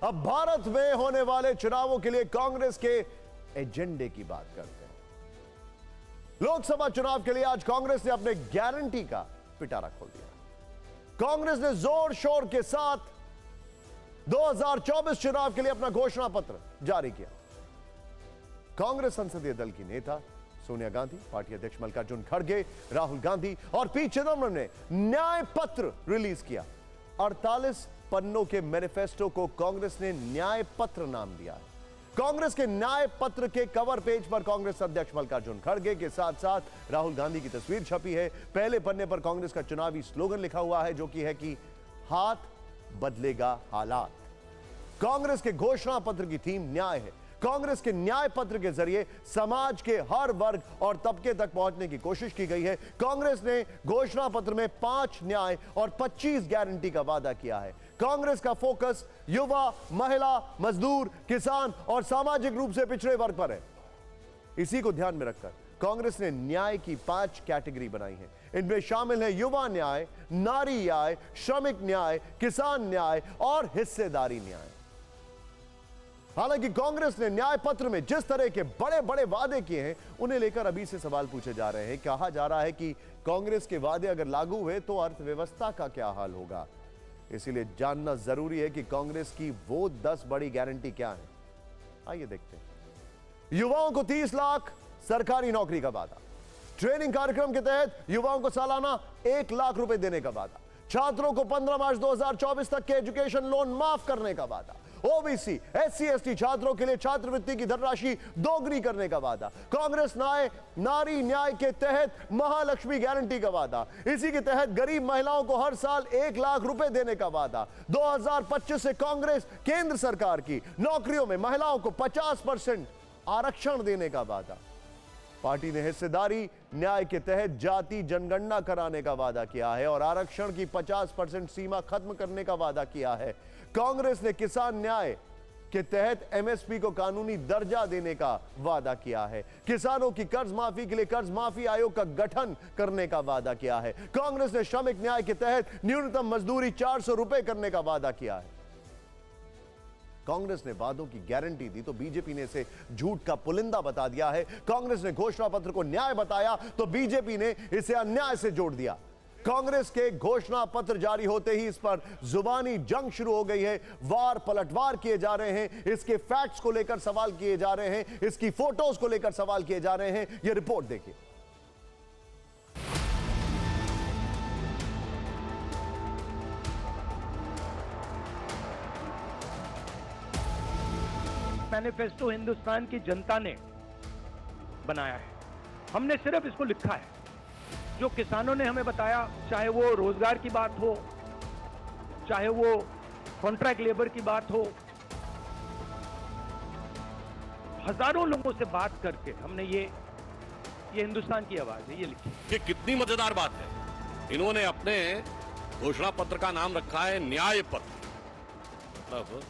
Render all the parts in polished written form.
अब भारत में होने वाले चुनावों के लिए कांग्रेस के एजेंडे की बात करते हैं। लोकसभा चुनाव के लिए आज कांग्रेस ने अपने गारंटी का पिटारा खोल दिया। कांग्रेस ने जोर शोर के साथ 2024 चुनाव के लिए अपना घोषणा पत्र जारी किया। कांग्रेस संसदीय दल की नेता सोनिया गांधी, पार्टी अध्यक्ष मल्लिकार्जुन खड़गे, राहुल गांधी और पी चिदंबरम ने न्याय पत्र रिलीज किया। 48 पन्नों के मैनिफेस्टो को कांग्रेस ने न्याय पत्र नाम दिया है। कांग्रेस के न्याय पत्र के कवर पेज पर कांग्रेस अध्यक्ष मल्लिकार्जुन खड़गे के साथ साथ राहुल गांधी की तस्वीर छपी है। पहले पन्ने पर कांग्रेस का चुनावी स्लोगन लिखा हुआ है, जो कि है कि हाथ बदलेगा हालात। कांग्रेस के घोषणा पत्र की थीम न्याय है। कांग्रेस के न्याय पत्र के जरिए समाज के हर वर्ग और तबके तक पहुंचने की कोशिश की गई है। कांग्रेस ने घोषणा पत्र में 5 न्याय और 25 गारंटी का वादा किया है। कांग्रेस का फोकस युवा, महिला, मजदूर, किसान और सामाजिक रूप से पिछड़े वर्ग पर है। इसी को ध्यान में रखकर कांग्रेस ने न्याय की 5 कैटेगरी बनाई है। इनमें शामिल है युवा न्याय, नारी न्याय, श्रमिक न्याय, किसान न्याय और हिस्सेदारी न्याय। हालांकि कांग्रेस ने न्याय पत्र में जिस तरह के बड़े बड़े वादे किए हैं, उन्हें लेकर अभी से सवाल पूछे जा रहे हैं। कहा जा रहा है कि कांग्रेस के वादे अगर लागू हुए तो अर्थव्यवस्था का क्या हाल होगा। इसीलिए जानना जरूरी है कि कांग्रेस की वो 10 बड़ी गारंटी क्या है। आइए देखते हैं। युवाओं को 30 लाख सरकारी नौकरी का वादा। ट्रेनिंग कार्यक्रम के तहत युवाओं को सालाना 1 लाख रुपए देने का वादा। छात्रों को 15 मार्च 2024 तक के एजुकेशन लोन माफ करने का वादा। ओबीसी, एससी, एसटी छात्रों के लिए छात्रवृत्ति की धनराशि दोगुनी करने का वादा। कांग्रेस नारी न्याय के तहत महालक्ष्मी गारंटी का वादा। इसी के तहत गरीब महिलाओं को हर साल 1 लाख रुपए देने का वादा। 2025 से कांग्रेस केंद्र सरकार की नौकरियों में महिलाओं को 50% आरक्षण देने का वादा। पार्टी ने हिस्सेदारी न्याय के तहत जाति जनगणना कराने का वादा किया है और आरक्षण की 50% सीमा खत्म करने का वादा किया है। कांग्रेस ने किसान न्याय के तहत एमएसपी को कानूनी दर्जा देने का वादा किया है। किसानों की कर्ज माफी के लिए कर्ज माफी आयोग का गठन करने का वादा किया है। कांग्रेस ने श्रमिक न्याय के तहत न्यूनतम मजदूरी 400 रुपए करने का वादा किया है। कांग्रेस ने वादों की गारंटी दी तो बीजेपी ने इसे झूठ का पुलिंदा बता दिया है। कांग्रेस ने घोषणा पत्र को न्याय बताया तो बीजेपी ने इसे अन्याय से जोड़ दिया। कांग्रेस के घोषणा पत्र जारी होते ही इस पर जुबानी जंग शुरू हो गई है। वार पलटवार किए जा रहे हैं। इसके फैक्ट्स को लेकर सवाल किए जा रहे हैं। इसकी फोटोज को लेकर सवाल किए जा रहे हैं। यह रिपोर्ट देखिए। मैनिफेस्टो हिंदुस्तान की जनता ने बनाया है। हमने सिर्फ इसको लिखा है। जो किसानों ने हमें बताया, चाहे वो रोजगार की बात हो, चाहे वो कॉन्ट्रैक्ट लेबर की बात हो, हजारों लोगों से बात करके हमने ये हिंदुस्तान की आवाज है, ये लिखी। ये कितनी मजेदार बात है। इन्होंने अपने घोषणा पत्र का नाम रखा है न्याय पत्र। मतलब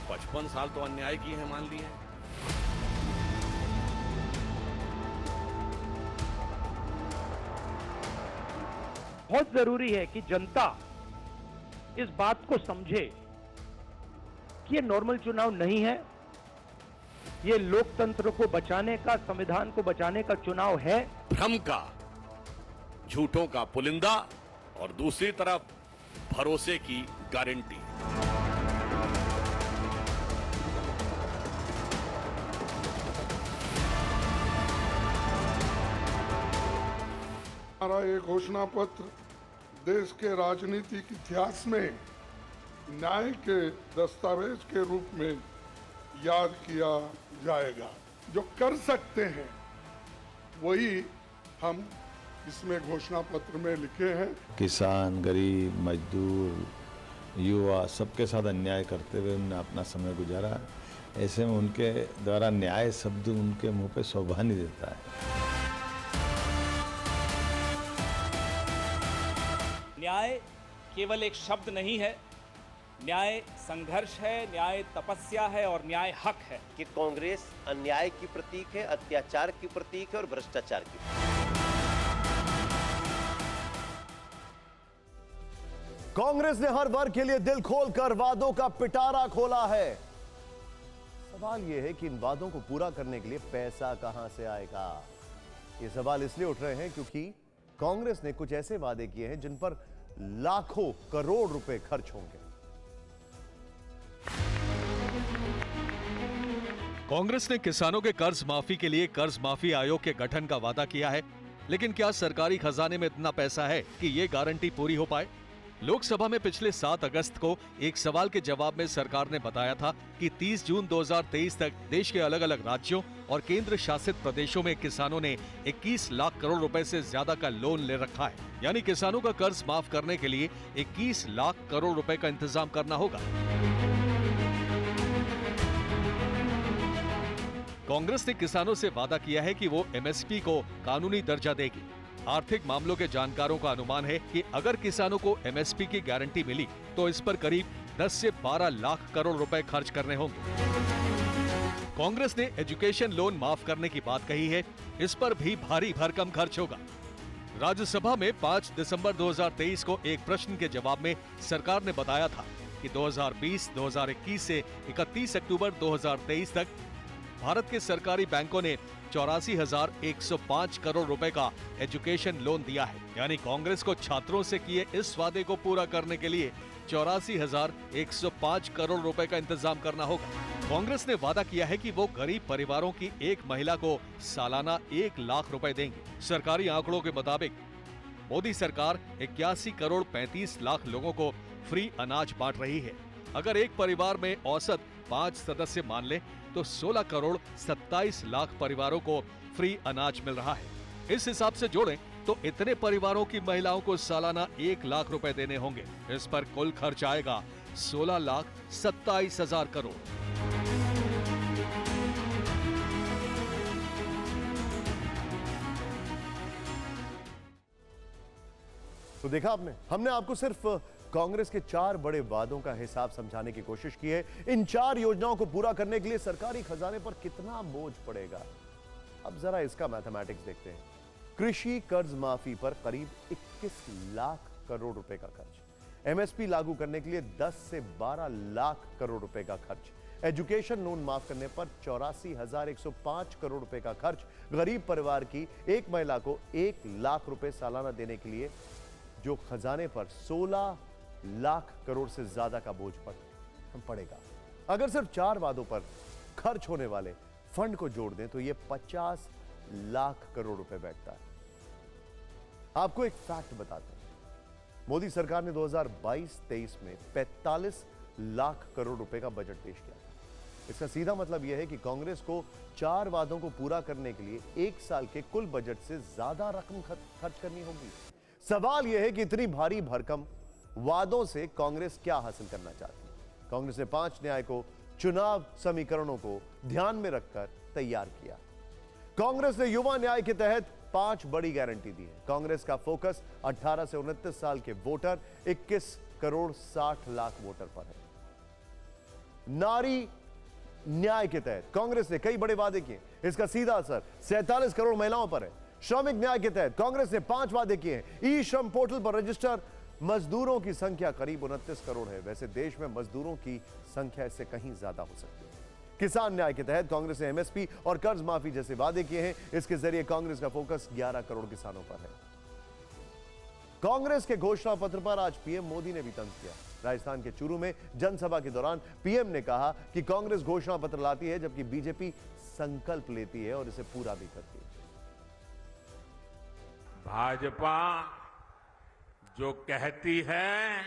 55 साल तो अन्याय किए हैं, मान लिए हैं। बहुत जरूरी है कि जनता इस बात को समझे कि ये नॉर्मल चुनाव नहीं है। ये लोकतंत्र को बचाने का, संविधान को बचाने का चुनाव है। भ्रम का, झूठों का पुलिंदा और दूसरी तरफ भरोसे की गारंटी। हमारा ये घोषणा पत्र देश के राजनीतिक इतिहास में न्याय के दस्तावेज के रूप में याद किया जाएगा। जो कर सकते हैं वही हम इसमें घोषणा पत्र में लिखे हैं। किसान, गरीब, मजदूर, युवा सबके साथ अन्याय करते हुए उन्होंने अपना समय गुजारा। ऐसे में उनके द्वारा न्याय शब्द उनके मुंह पे शोभा नहीं देता है। न्याय केवल एक शब्द नहीं है। न्याय संघर्ष है, न्याय तपस्या है और न्याय हक है। कि कांग्रेस अन्याय की प्रतीक है, अत्याचार की प्रतीक है और भ्रष्टाचार की। कांग्रेस ने हर वर्ग के लिए दिल खोलकर वादों का पिटारा खोला है। सवाल यह है कि इन वादों को पूरा करने के लिए पैसा कहां से आएगा। ये सवाल इसलिए उठ रहे हैं क्योंकि कांग्रेस ने कुछ ऐसे वादे किए हैं जिन पर लाखों करोड़ रुपए खर्च होंगे। कांग्रेस ने किसानों के कर्ज माफी के लिए कर्ज माफी आयोग के गठन का वादा किया है, लेकिन क्या सरकारी खजाने में इतना पैसा है कि ये गारंटी पूरी हो पाए? लोकसभा में पिछले 7 अगस्त को एक सवाल के जवाब में सरकार ने बताया था कि 30 जून 2023 तक देश के अलग अलग राज्यों और केंद्र शासित प्रदेशों में किसानों ने 21 लाख करोड़ रुपए से ज्यादा का लोन ले रखा है। यानी किसानों का कर्ज माफ करने के लिए 21 लाख करोड़ रुपए का इंतजाम करना होगा। कांग्रेस ने किसानों से वादा किया है कि वो एमएसपी को कानूनी दर्जा देगी। आर्थिक मामलों के जानकारों का अनुमान है कि अगर किसानों को एमएसपी की गारंटी मिली तो इस पर करीब 10 से 12 लाख करोड़ रुपए खर्च करने होंगे। कांग्रेस ने एजुकेशन लोन माफ करने की बात कही है, इस पर भी भारी भरकम खर्च होगा। राज्यसभा में 5 दिसंबर 2023 को एक प्रश्न के जवाब में सरकार ने बताया था कि 2020-2021 से 31 अक्टूबर 2023 तक भारत के सरकारी बैंकों ने 84,105 करोड़ रुपए का एजुकेशन लोन दिया है। यानी कांग्रेस को छात्रों से किए इस वादे को पूरा करने के लिए 84,105 करोड़ रुपए का इंतजाम करना होगा। कांग्रेस ने वादा किया है कि वो गरीब परिवारों की एक महिला को सालाना 1 लाख रुपए देंगे। सरकारी आंकड़ों के मुताबिक मोदी सरकार 81 करोड़ 35 लाख लोगों को फ्री अनाज बांट रही है। अगर एक परिवार में औसत 5 सदस्य मान ले तो 16 करोड़ 27 लाख परिवारों को फ्री अनाज मिल रहा है। इस हिसाब से जोड़ें तो इतने परिवारों की महिलाओं को सालाना 1 लाख रुपए देने होंगे। इस पर कुल खर्च आएगा 16 लाख 27 हजार करोड़। तो देखा आपने, हमने आपको सिर्फ कांग्रेस के 4 बड़े वादों का हिसाब समझाने की कोशिश की है। इन 4 योजनाओं को पूरा करने के लिए सरकारी खजाने पर कितना बोझ पड़ेगा, अब जरा इसका मैथमेटिक्स देखते हैं। कृषि कर्ज माफी पर करीब 21 लाख करोड़ रुपए का खर्च, एमएसपी लागू करने के लिए 10 से 12 लाख करोड़ रुपए का खर्च, एजुकेशन लोन माफ करने पर 84,105 करोड़ रुपए का खर्च, गरीब परिवार की एक महिला को 1 लाख रुपए सालाना देने के लिए जो खजाने पर 16 लाख करोड़ से ज्यादा का बोझ पड़ेगा। अगर सिर्फ 4 वादों पर खर्च होने वाले फंड को जोड़ दें तो यह 50 लाख करोड़ रुपए बैठता है। आपको एक फैक्ट बताते हैं, मोदी सरकार ने 2022-23 में 45 लाख करोड़ रुपए का बजट पेश किया था। इसका सीधा मतलब यह है कि कांग्रेस को 4 वादों को पूरा करने के लिए 1 साल के कुल बजट से ज्यादा रकम खर्च करनी होगी। सवाल यह है कि इतनी भारी भरकम वादों से कांग्रेस क्या हासिल करना चाहती है। कांग्रेस ने 5 न्याय को चुनाव समीकरणों को ध्यान में रखकर तैयार किया। कांग्रेस ने युवा न्याय के तहत 5 बड़ी गारंटी दी है। कांग्रेस का फोकस 18 से 29 साल के वोटर 21 करोड़ 60 लाख वोटर पर है। नारी न्याय के तहत कांग्रेस ने कई बड़े वादे किए, इसका सीधा असर 47 करोड़ महिलाओं पर है। श्रमिक न्याय के तहत कांग्रेस ने 5 वादे किए हैं। ई श्रम पोर्टल पर रजिस्टर मजदूरों की संख्या करीब 29 करोड़ है। वैसे देश में मजदूरों की संख्या इससे कहीं ज्यादा हो सकती है। किसान न्याय के तहत कांग्रेस ने एमएसपी और कर्ज माफी जैसे वादे किए हैं। इसके जरिए कांग्रेस का फोकस 11 करोड़ किसानों पर है। कांग्रेस के घोषणा पत्र पर आज पीएम मोदी ने भी तंज किया। राजस्थान के चूरू में जनसभा के दौरान पीएम ने कहा कि कांग्रेस घोषणा पत्र लाती है जबकि बीजेपी संकल्प लेती है और इसे पूरा भी करती है। भाजपा जो कहती है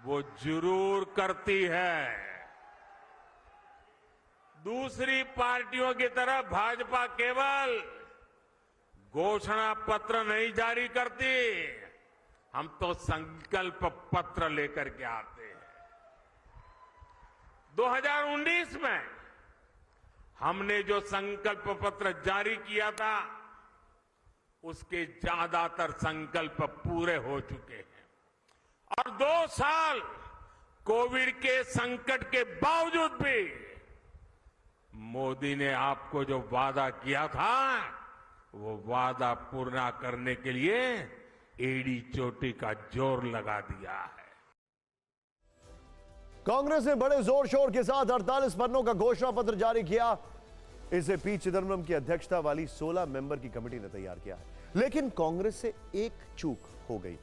वो जरूर करती है। दूसरी पार्टियों की तरह भाजपा केवल घोषणा पत्र नहीं जारी करती, हम तो संकल्प पत्र लेकर के आते हैं। 2019 में हमने जो संकल्प पत्र जारी किया था उसके ज्यादातर संकल्प पूरे हो चुके हैं और 2 साल कोविड के संकट के बावजूद भी मोदी ने आपको जो वादा किया था वो वादा पूरा करने के लिए एड़ी चोटी का जोर लगा दिया है। कांग्रेस ने बड़े जोर शोर के साथ 48 पन्नों का घोषणा पत्र जारी किया। इसे पी चिदम्बरम की अध्यक्षता वाली 16 मेंबर की कमेटी ने तैयार किया है। लेकिन कांग्रेस से एक चूक हो गई।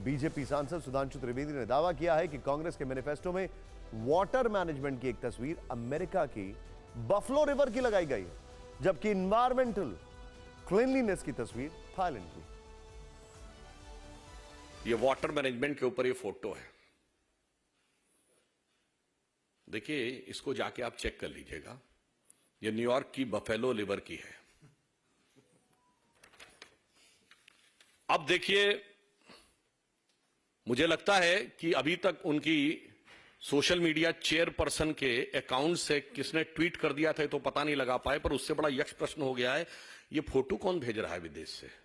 बीजेपी सांसद सुधांशु त्रिवेदी ने दावा किया है कि कांग्रेस के मैनिफेस्टो में वाटर मैनेजमेंट की एक तस्वीर अमेरिका की बफलो रिवर की लगाई गई है, जबकि इन्वायरमेंटल क्लीनलीनेस की तस्वीर थाईलैंड की। ये वाटर मैनेजमेंट के ऊपर ये फोटो है, देखिए, इसको जाके आप चेक कर लीजिएगा। ये न्यूयॉर्क की बफेलो लिवर की है। अब देखिए, मुझे लगता है कि अभी तक उनकी सोशल मीडिया चेयरपर्सन के अकाउंट से किसने ट्वीट कर दिया था तो पता नहीं लगा पाए, पर उससे बड़ा यक्ष प्रश्न हो गया है, ये फोटो कौन भेज रहा है विदेश से?